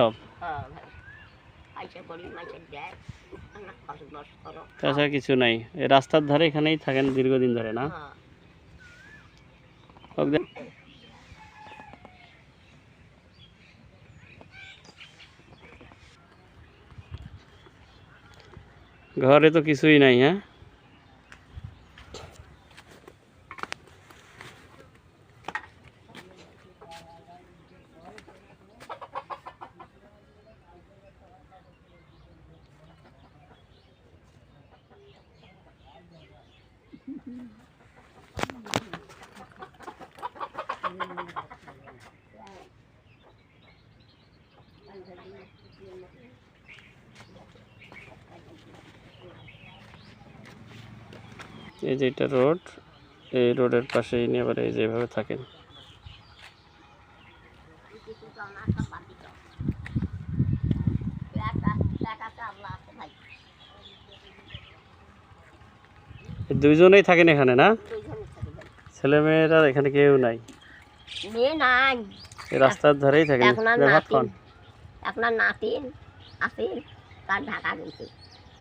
সব তাছাড়া কিছু নাই। এই রাস্তার ধারে এখানেই থাকেন দীর্ঘদিন ধরে না? ঘরে তো কিছুই নাই। হ্যাঁ, এই যে এটা রোড, এই রোডের পাশে ইনি আবার এই যেভাবে থাকেন। দুইজনেই থাকেন এখানে না? ছেলে মেয়েরা এখানে কেউ নাই? এই রাস্তার ধারেই থাকেন। আপনার নাতিন আছে, তার ঢাকা গেছে।